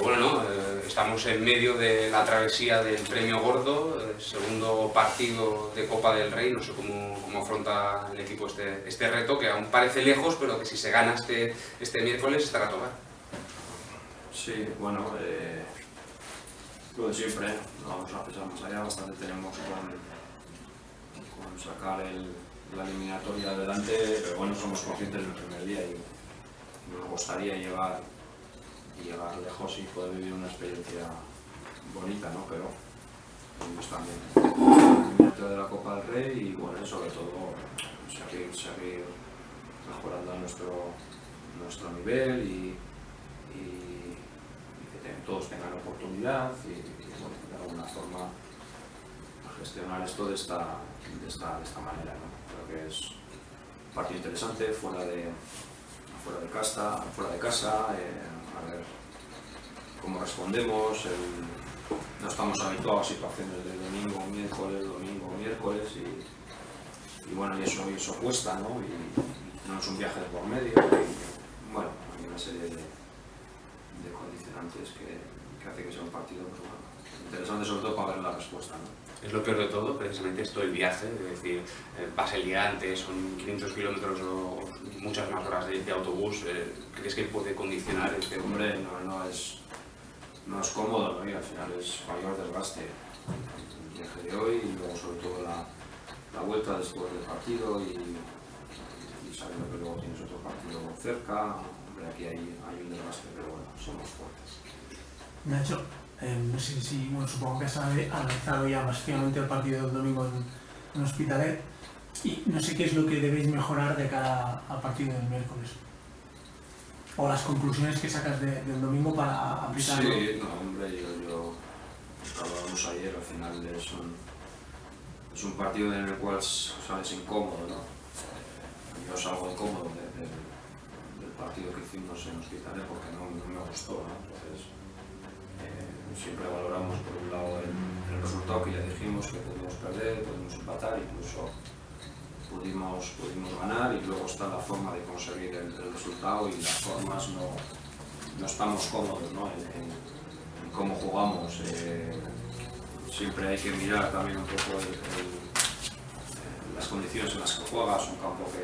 Bueno, estamos en medio de la travesía del Premio Gordo, segundo partido de Copa del Rey. No sé cómo afronta el equipo este reto, que aún parece lejos, pero que si se gana este miércoles estará a tocar. Sí, bueno, lo de siempre, no vamos a pensar más allá, bastante tenemos con sacar la eliminatoria adelante, pero bueno, somos conscientes del primer día y nos gustaría llegar lejos y poder vivir una experiencia bonita, ¿no? Pero tenemos también el eliminatoria de la Copa del Rey y bueno, sobre todo seguir mejorando nuestro nivel y que todos tengan oportunidad y bueno, de alguna forma gestionar esto de esta manera, ¿no? Creo que es un partido interesante, fuera de casa, a ver cómo respondemos. No estamos habituados a situaciones de domingo, miércoles y bueno, y eso cuesta, ¿no? Y no es un viaje de por medio y bueno, hay una serie de condicionantes que hace que sea un partido pues, bueno, interesante, sobre todo para ver la respuesta, ¿no? Es lo peor de todo, precisamente esto del viaje, es decir, vas el día antes, son 500 kilómetros o muchas más horas de autobús. ¿Crees que puede condicionar este? Hombre, no es cómodo, ¿no? Y al final es mayor desgaste el viaje de hoy y luego sobre todo la vuelta después del partido y sabiendo que luego tienes otro partido cerca. Hombre, aquí hay un desgaste, pero bueno, somos fuertes. Nacho, no sé si, bueno, supongo que has analizado ya masivamente el partido del domingo en Hospitalet y no sé qué es lo que debéis mejorar de cara al partido del miércoles o las conclusiones que sacas del domingo para aplicarlo. Sí, no, hombre, yo hablábamos ayer, al final es un partido en el cual sales incómodo, ¿no? Yo salgo incómodo del partido que hicimos en Hospitalet porque no me gustó, ¿no? Entonces, siempre valoramos por un lado el resultado que ya dijimos que pudimos perder, pudimos empatar, incluso pudimos ganar y luego está la forma de conseguir el resultado y las formas no estamos cómodos, ¿no? en cómo jugamos. Siempre hay que mirar también un poco las condiciones en las que juegas, un campo que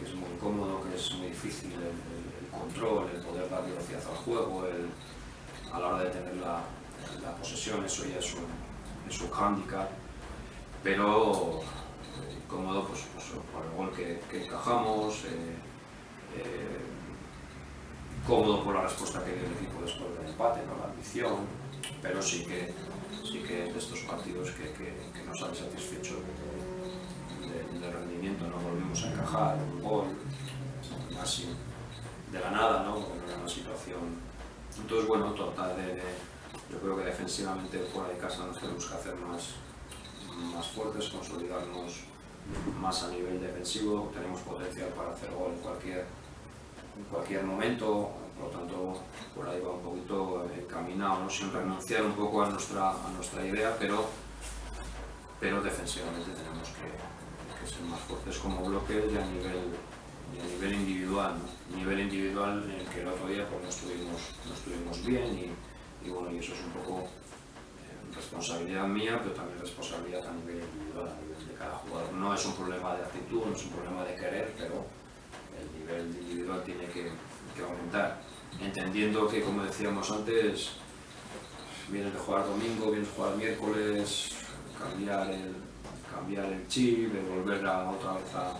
es muy cómodo, que es muy difícil el control, el poder dar velocidad al juego, a la hora de tener la posesión, eso ya es un hándicap, pero cómodo pues, por el gol que encajamos, cómodo por la respuesta que dio el equipo después del empate, ¿no? La ambición, pero sí que de estos partidos que no sale satisfecho del rendimiento, no volvimos a encajar un gol, casi de la nada, ¿no? Porque no era una situación. Entonces, bueno, total yo creo que defensivamente fuera de casa nos tenemos que hacer más fuertes, consolidarnos más a nivel defensivo, tenemos potencial para hacer gol en cualquier momento, por lo tanto por ahí va un poquito encaminado, ¿no? Sin renunciar un poco a nuestra idea, pero defensivamente tenemos que ser más fuertes como bloques y a nivel individual, ¿no? Nivel individual en el que el otro día pues, no estuvimos bien y bueno, y eso es un poco responsabilidad mía, pero también responsabilidad a nivel individual, a nivel de cada jugador. No es un problema de actitud, no es un problema de querer, pero el nivel individual tiene que aumentar, entendiendo que, como decíamos antes, vienes de jugar domingo, vienes de jugar miércoles, cambiar el chip, de volver otra vez a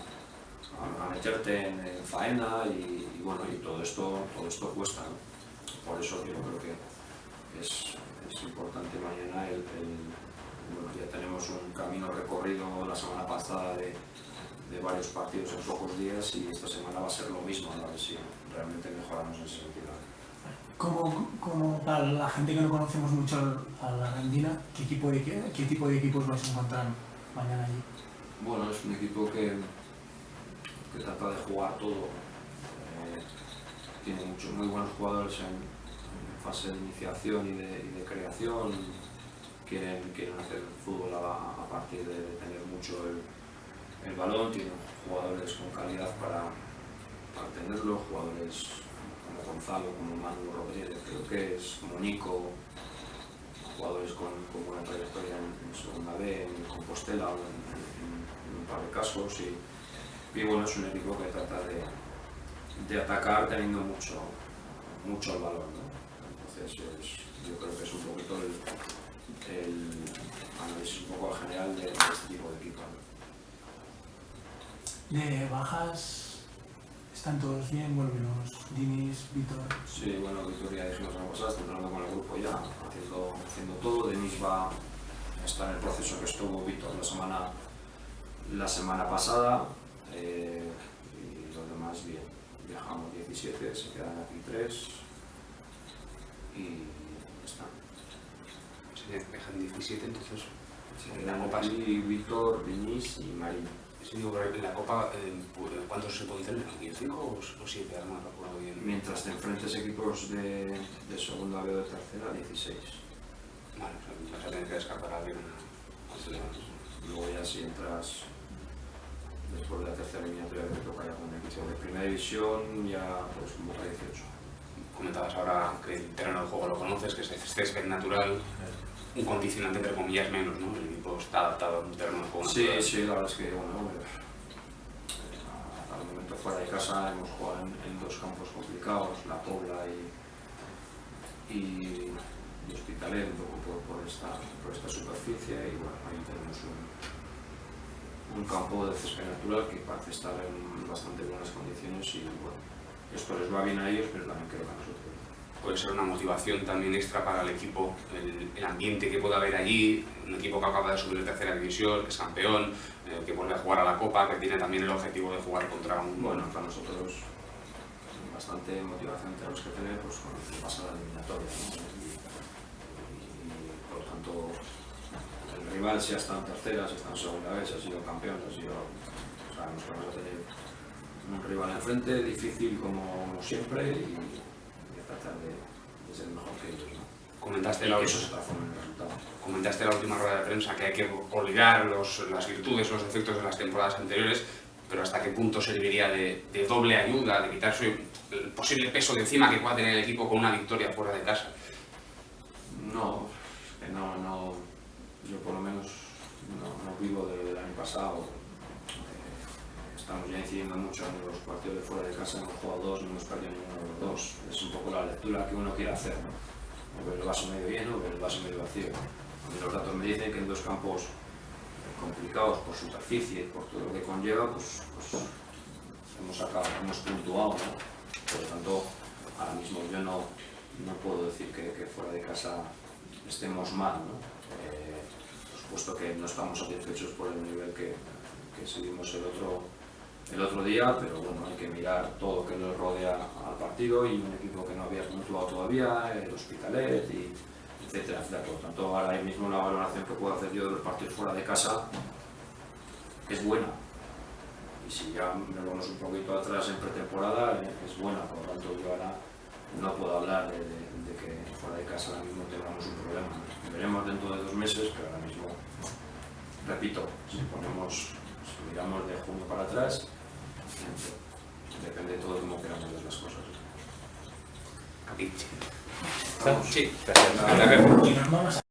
meterte en faena y bueno, y todo esto cuesta, ¿no? Por eso yo creo que es importante mañana bueno, ya tenemos un camino recorrido la semana pasada de varios partidos en pocos días y esta semana va a ser lo mismo, a ver si realmente mejoramos en ese sentido. Como para la gente que no conocemos mucho a la Argentina, ¿qué tipo de equipos vais a encontrar mañana allí? Bueno, es un equipo que trata de jugar todo, tiene muy buenos jugadores en fase de iniciación y de creación, quieren hacer fútbol a partir de tener mucho el balón, tienen jugadores con calidad para tenerlo, jugadores con Gonzalo, como Manu Rodríguez, creo que es como Nico, jugadores con buena trayectoria en segunda B, en Compostela o en un par de casos, y bueno, es un equipo que trata de atacar teniendo mucho el balón, ¿no? Entonces yo creo que es un poquito el análisis un poco general de este tipo de equipo, ¿no? De bajas, ¿están todos bien? Bueno, menos Denis, Víctor. Sí, bueno, Víctor ya dijimos la semana pasada, está entrando con el grupo ya, haciendo todo. Denis va a estar en el proceso que estuvo Víctor la semana pasada, y los demás bien. Viajamos 17, se quedan aquí 3 y ya está. Se dejan 17, entonces Se quedan aquí Víctor, Denis y Marín. Sí, digo, en la Copa, ¿cuántos se pueden tener? ¿5 o 7? No me recuerdo bien. Mientras te enfrentes equipos de segunda B o de tercera, 16. Vale, vas a tener que descartar a alguien. Luego ya si entras después de la tercera eliminatoria que toca ya con un equipo de primera división, ya pues convoca 18. Comentabas ahora que el terreno de juego lo conoces, que es césped natural, un condicionante entre comillas menos, ¿no? El equipo está adaptado a un terreno de juego natural. Sí, la verdad es que bueno, al momento fuera de casa hemos jugado en 2 campos complicados, La Pobla y Hospitalet, un poco por esta superficie, y bueno, ahí tenemos un campo de césped natural que parece estar en bastante buenas condiciones, y bueno, esto les va bien a ellos, pero también creo que a nosotros. Puede ser una motivación también extra para el equipo, el ambiente que pueda haber allí, un equipo que acaba de subir a tercera división, que es campeón, que vuelve a jugar a la Copa, que tiene también el objetivo de jugar contra un... Bueno, para nosotros bastante motivación tenemos que tener pues, con lo que pasa la eliminatoria, ¿no? Y por lo tanto el rival, si está en tercera, si está en segunda vez, si ha sido campeón, sabemos que vamos a tener un rival enfrente, difícil como siempre, y tratar de ser mejor que ellos, ¿no? Comentaste Comentaste la última rueda de prensa que hay que olvidar las virtudes, los defectos de las temporadas anteriores, pero ¿hasta qué punto serviría de doble ayuda, de quitarse el posible peso de encima que pueda tener el equipo con una victoria fuera de casa? No, yo por lo menos no vivo del año pasado. Estamos ya incidiendo mucho en los partidos de fuera de casa, hemos jugado 2, no hemos perdido ninguno de los 2. Es un poco la lectura que uno quiere hacer, ¿no? O ver el vaso medio lleno o ver el vaso medio vacío. A mí los datos me dicen que en 2 campos complicados por superficie, por todo lo que conlleva, pues hemos puntuado, ¿no? Por lo tanto, ahora mismo yo no puedo decir que fuera de casa estemos mal, ¿no? Por supuesto que no estamos satisfechos por el nivel que seguimos el otro día, pero bueno, hay que mirar todo lo que nos rodea al partido, y un equipo que no había puntuado todavía, el Hospitalet, etcétera, etcétera. Por lo tanto, ahora mismo la valoración que puedo hacer yo de los partidos fuera de casa es buena. Y si ya nos vamos un poquito atrás en pretemporada, es buena. Por lo tanto, yo ahora no puedo hablar de que fuera de casa ahora mismo tengamos un problema. Veremos dentro de 2 meses, pero ahora mismo, repito, si miramos de junio para atrás, depende de todo cómo queramos ver las cosas. Capiche. Vamos. Sí, gracias. Y nos vamos a